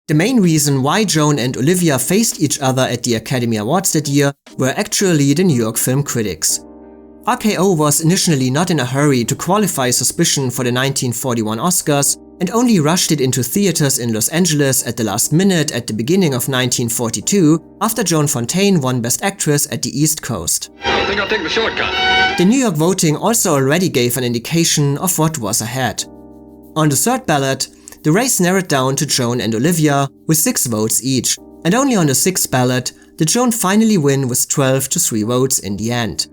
The main reason why Joan and Olivia faced each other at the Academy Awards that year were actually the New York film critics. RKO was initially not in a hurry to qualify Suspicion for the 1941 Oscars and only rushed it into theaters in Los Angeles at the last minute at the beginning of 1942 after Joan Fontaine won Best Actress at the East Coast. I think I'll take the shortcut. The New York voting also already gave an indication of what was ahead. On the third ballot, the race narrowed down to Joan and Olivia with 6 votes each, and only on the 6th ballot did Joan finally win with 12 to 3 votes in the end.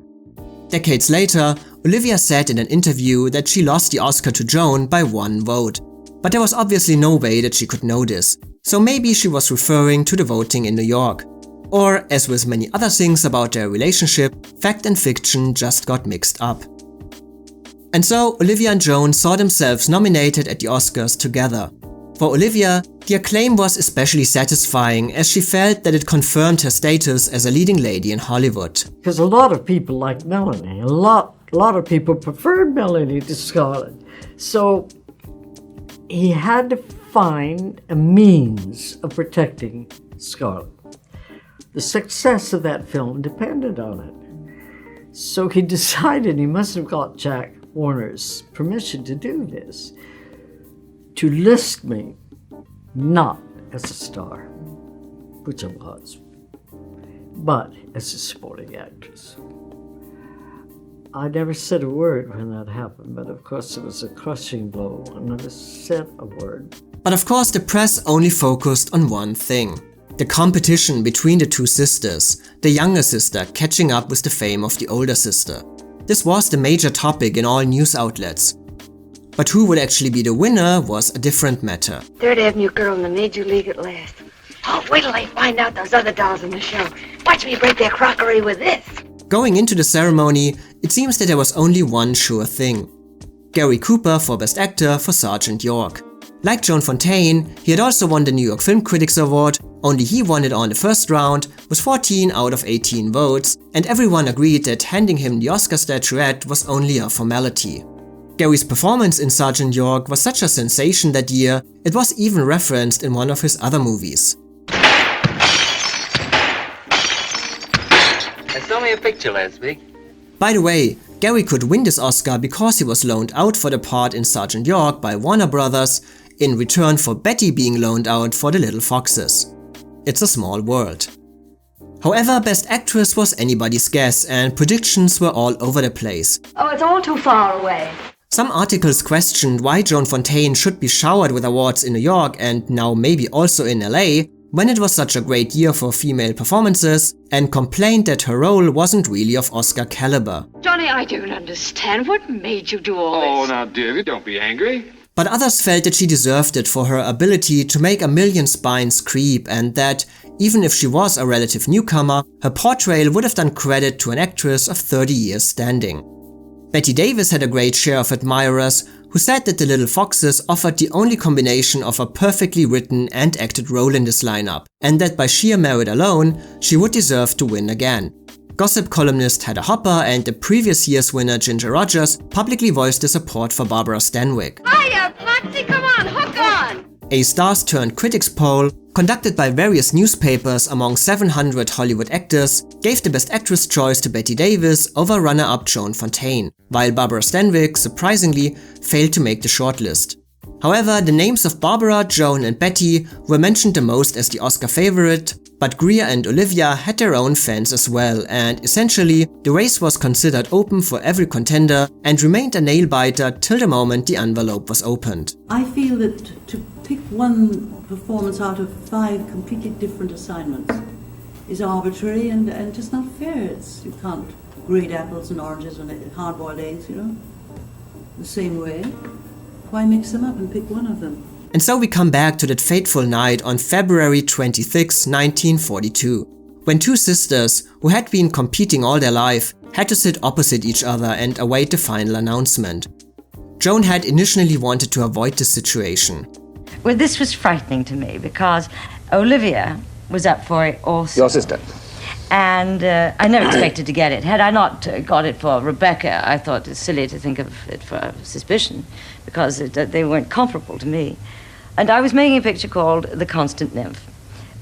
Decades later, Olivia said in an interview that she lost the Oscar to Joan by 1 vote. But there was obviously no way that she could know this, so maybe she was referring to the voting in New York. Or, as with many other things about their relationship, fact and fiction just got mixed up. And so, Olivia and Joan saw themselves nominated at the Oscars together. For Olivia, the acclaim was especially satisfying as she felt that it confirmed her status as a leading lady in Hollywood. Because a lot of people like Melanie, a lot of people preferred Melanie to Scarlett. So he had to find a means of protecting Scarlett. The success of that film depended on it. So he decided he must have got Jack Warner's permission to do this, to list me not as a star, which I was, but as a supporting actress. I never said a word when that happened, but of course it was a crushing blow. I never said a word. But of course the press only focused on one thing: the competition between the 2 sisters, the younger sister catching up with the fame of the older sister. This was the major topic in all news outlets. But who would actually be the winner was a different matter. Third Avenue girl in the Major League at last. Oh, wait till they find out those other dolls in the show. Watch me break their crockery with this. Going into the ceremony, it seems that there was only one sure thing: Gary Cooper for Best Actor for Sergeant York. Like Joan Fontaine, he had also won the New York Film Critics Award, only he won it on the first round with 14 out of 18 votes, and everyone agreed that handing him the Oscar statuette was only a formality. Gary's performance in Sergeant York was such a sensation that year, it was even referenced in one of his other movies. I saw me a picture last week. By the way, Gary could win this Oscar because he was loaned out for the part in Sergeant York by Warner Brothers, in return for Betty being loaned out for The Little Foxes. It's a small world. However, Best Actress was anybody's guess and predictions were all over the place. Oh, it's all too far away. Some articles questioned why Joan Fontaine should be showered with awards in New York and now maybe also in LA, when it was such a great year for female performances, and complained that her role wasn't really of Oscar caliber. Johnny, I don't understand. What made you do all this? Oh, now, David, don't be angry. But others felt that she deserved it for her ability to make a million spines creep, and that, even if she was a relative newcomer, her portrayal would have done credit to an actress of 30 years standing. Bette Davis had a great share of admirers who said that The Little Foxes offered the only combination of a perfectly written and acted role in this lineup, and that by sheer merit alone, she would deserve to win again. Gossip columnist Hedda Hopper and the previous year's winner Ginger Rogers publicly voiced their support for Barbara Stanwyck. Hiya, Foxy, come on, hook on! A stars-turned-critics poll, conducted by various newspapers among 700 Hollywood actors, gave the Best Actress choice to Bette Davis over runner-up Joan Fontaine, while Barbara Stanwyck, surprisingly, failed to make the shortlist. However, the names of Barbara, Joan and Betty were mentioned the most as the Oscar favorite, but Greer and Olivia had their own fans as well, and essentially, the race was considered open for every contender and remained a nail-biter till the moment the envelope was opened. I feel that to pick one performance out of 5 completely different assignments is arbitrary and just not fair. You can't grade apples and oranges and hard-boiled eggs, the same way. Why mix them up and pick one of them? And so we come back to that fateful night on February 26, 1942, when 2 sisters, who had been competing all their life, had to sit opposite each other and await the final announcement. Joan had initially wanted to avoid this situation. Well, this was frightening to me because Olivia was up for it also. Your sister. And I never expected to get it. Had I not got it for Rebecca, I thought it silly to think of it for Suspicion because they weren't comparable to me. And I was making a picture called The Constant Nymph.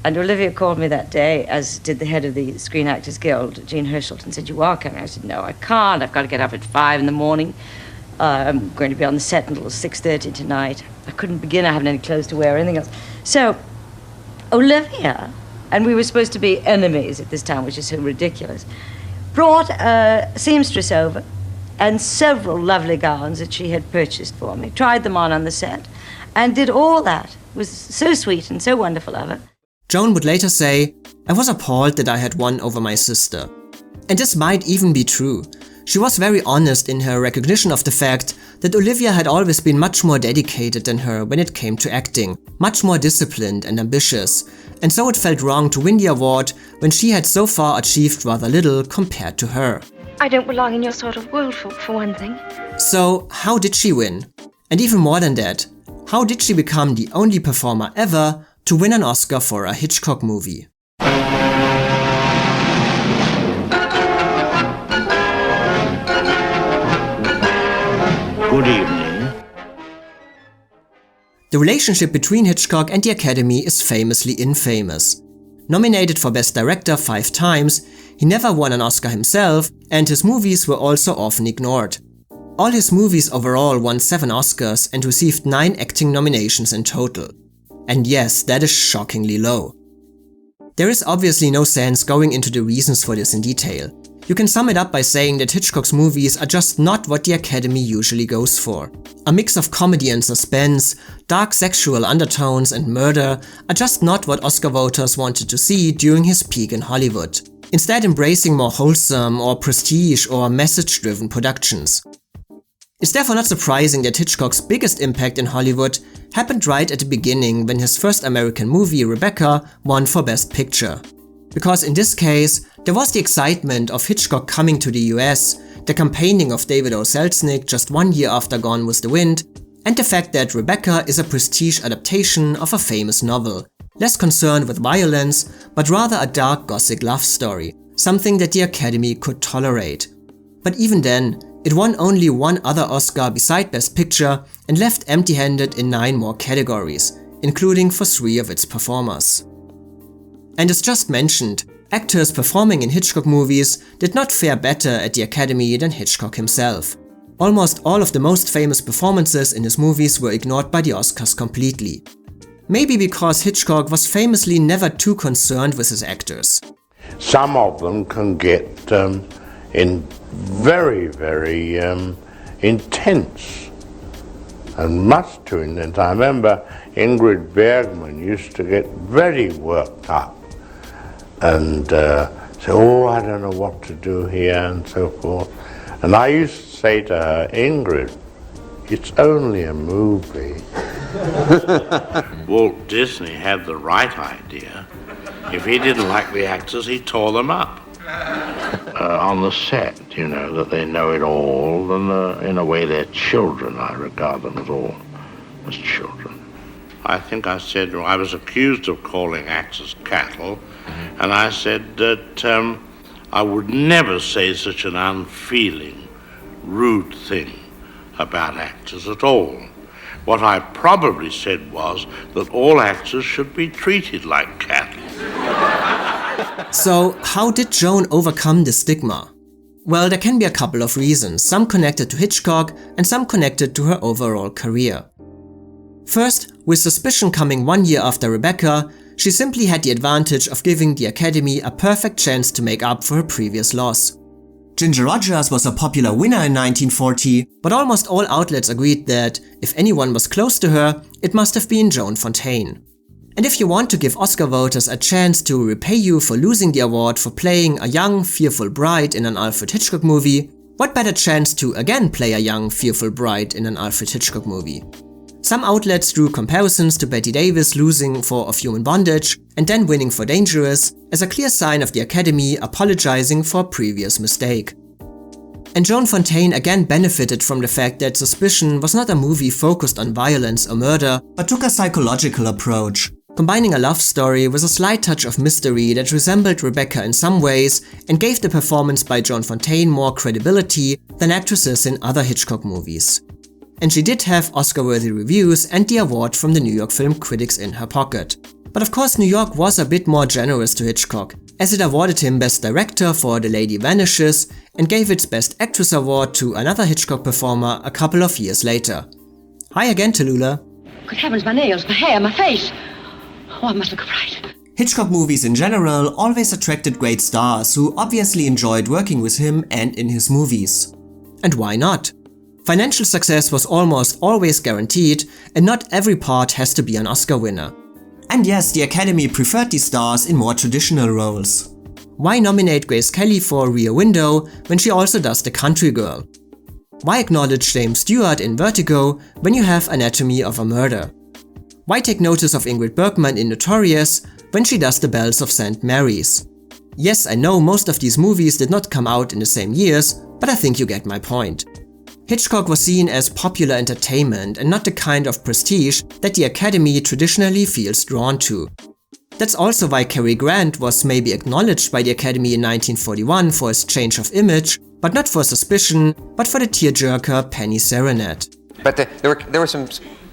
And Olivia called me that day, as did the head of the Screen Actors Guild, Jean Herschelt, and said, "You are coming?" I said, "No, I can't. I've got to get up at 5 in the morning. I'm going to be on the set until 6:30 tonight. I couldn't begin. I haven't any clothes to wear or anything else." So Olivia, and we were supposed to be enemies at this time, which is so ridiculous, brought a seamstress over and several lovely gowns that she had purchased for me, tried them on the set, and did all that. It was so sweet and so wonderful of her. Joan would later say, "I was appalled that I had won over my sister." And this might even be true. She was very honest in her recognition of the fact that Olivia had always been much more dedicated than her when it came to acting, much more disciplined and ambitious, and so it felt wrong to win the award when she had so far achieved rather little compared to her. I don't belong in your sort of world, for one thing. So, how did she win? And even more than that, how did she become the only performer ever to win an Oscar for a Hitchcock movie? Good evening. The relationship between Hitchcock and the Academy is famously infamous. Nominated for Best Director 5 times, he never won an Oscar himself, and his movies were also often ignored. All his movies overall won 7 Oscars and received 9 acting nominations in total. And yes, that is shockingly low. There is obviously no sense going into the reasons for this in detail. You can sum it up by saying that Hitchcock's movies are just not what the Academy usually goes for. A mix of comedy and suspense, dark sexual undertones and murder are just not what Oscar voters wanted to see during his peak in Hollywood, instead embracing more wholesome or prestige or message-driven productions. It's therefore not surprising that Hitchcock's biggest impact in Hollywood happened right at the beginning when his first American movie, Rebecca, won for Best Picture. Because in this case, there was the excitement of Hitchcock coming to the US, the campaigning of David O. Selznick just 1 year after Gone with the Wind, and the fact that Rebecca is a prestige adaptation of a famous novel, less concerned with violence, but rather a dark gothic love story, something that the Academy could tolerate. But even then, it won only 1 other Oscar beside Best Picture and left empty-handed in 9 more categories, including for 3 of its performers. And as just mentioned, actors performing in Hitchcock movies did not fare better at the Academy than Hitchcock himself. Almost all of the most famous performances in his movies were ignored by the Oscars completely. Maybe because Hitchcock was famously never too concerned with his actors. Some of them can get in very, very intense, and much too intense. I remember Ingrid Bergman used to get very worked up and say, "Oh, I don't know what to do here," and so forth. And I used to say to her, "Ingrid, it's only a movie." Walt Disney had the right idea. If he didn't like the actors, he tore them up. On the set, you know, that they know it all, and in a way they're children. I regard them all as children. I think I said, I was accused of calling actors cattle, and I said that I would never say such an unfeeling, rude thing about actors at all. What I probably said was that all actors should be treated like cattle. So, how did Joan overcome this stigma? Well, there can be a couple of reasons, some connected to Hitchcock and some connected to her overall career. First, with Suspicion coming 1 year after Rebecca, she simply had the advantage of giving the Academy a perfect chance to make up for her previous loss. Ginger Rogers was a popular winner in 1940, but almost all outlets agreed that, if anyone was close to her, it must have been Joan Fontaine. And if you want to give Oscar voters a chance to repay you for losing the award for playing a young, fearful bride in an Alfred Hitchcock movie, what better chance to again play a young, fearful bride in an Alfred Hitchcock movie? Some outlets drew comparisons to Bette Davis losing for Of Human Bondage and then winning for Dangerous as a clear sign of the Academy apologizing for a previous mistake. And Joan Fontaine again benefited from the fact that Suspicion was not a movie focused on violence or murder, but took a psychological approach, combining a love story with a slight touch of mystery that resembled Rebecca in some ways and gave the performance by Joan Fontaine more credibility than actresses in other Hitchcock movies. and she did have Oscar-worthy reviews and the award from the New York Film Critics in her pocket. But of course New York was a bit more generous to Hitchcock, as it awarded him Best Director for The Lady Vanishes and gave its Best Actress award to another Hitchcock performer a couple of years later. Hi again, Tallulah. Good heavens, my nails, my hair, my face. Oh, I must look right. Hitchcock movies in general always attracted great stars who obviously enjoyed working with him and in his movies. And why not? Financial success was almost always guaranteed, and not every part has to be an Oscar winner. And yes, the Academy preferred these stars in more traditional roles. Why nominate Grace Kelly for Rear Window when she also does The Country Girl? Why acknowledge James Stewart in Vertigo when you have Anatomy of a Murder? Why take notice of Ingrid Bergman in Notorious when she does The Bells of St. Mary's? Yes, I know most of these movies did not come out in the same years, but I think you get my point. Hitchcock was seen as popular entertainment and not the kind of prestige that the Academy traditionally feels drawn to. That's also why Cary Grant was maybe acknowledged by the Academy in 1941 for his change of image, but not for Suspicion, but for the tearjerker Penny Serenade. But there were some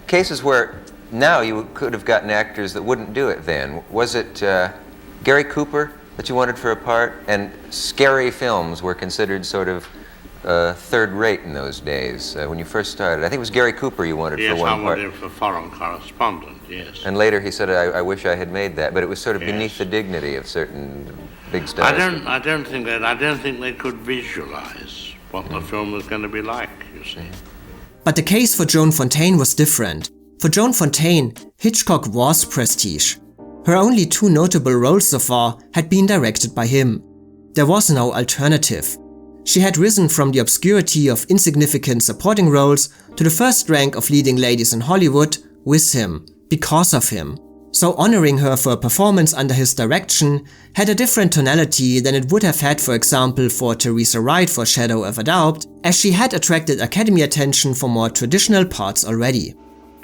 cases where now you could have gotten actors that wouldn't do it then. Was it Gary Cooper that you wanted for a part? And scary films were considered sort of third-rate in those days when you first started. I think it was Gary Cooper you wanted for one part. Yes, I wanted him for Foreign Correspondent, yes. And later he said, I wish I had made that, but it was sort of beneath the dignity of certain big stars. I don't think they could visualize what the film was going to be like, you see. But the case for Joan Fontaine was different. For Joan Fontaine, Hitchcock was prestige. Her only two notable roles so far had been directed by him. There was no alternative. She had risen from the obscurity of insignificant supporting roles to the first rank of leading ladies in Hollywood with him, because of him. So honoring her for a performance under his direction had a different tonality than it would have had, for example, for Teresa Wright for Shadow of a Doubt, as she had attracted Academy attention for more traditional parts already.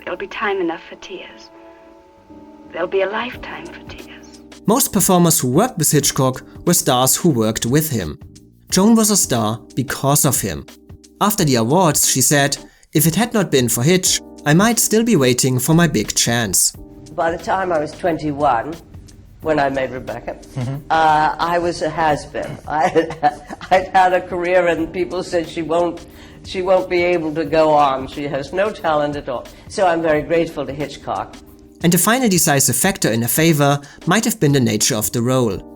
There'll be time enough for tears. There'll be a lifetime for tears. Most performers who worked with Hitchcock were stars who worked with him. Joan was a star because of him. After the awards, she said, "If it had not been for Hitch, I might still be waiting for my big chance." By the time I was 21, when I made Rebecca, I was a has-been. I'd had a career and people said she won't be able to go on. She has no talent at all. So I'm very grateful to Hitchcock. And the final decisive factor in her favor might have been the nature of the role.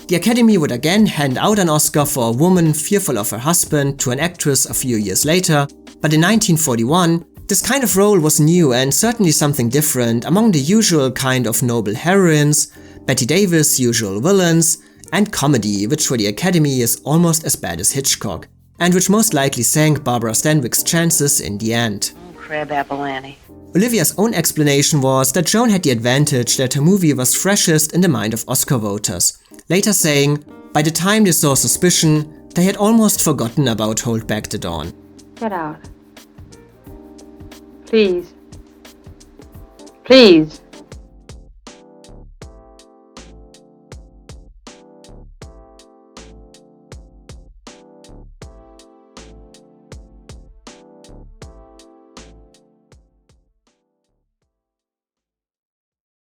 The Academy would again hand out an Oscar for a woman fearful of her husband to an actress a few years later, but in 1941, this kind of role was new and certainly something different among the usual kind of noble heroines, Bette Davis' usual villains, and comedy, which for the Academy is almost as bad as Hitchcock, and which most likely sank Barbara Stanwyck's chances in the end. Oh, Crabapple Annie. Olivia's own explanation was that Joan had the advantage that her movie was freshest in the mind of Oscar voters, later saying, by the time they saw Suspicion, they had almost forgotten about Hold Back the Dawn. Get out. Please. Please.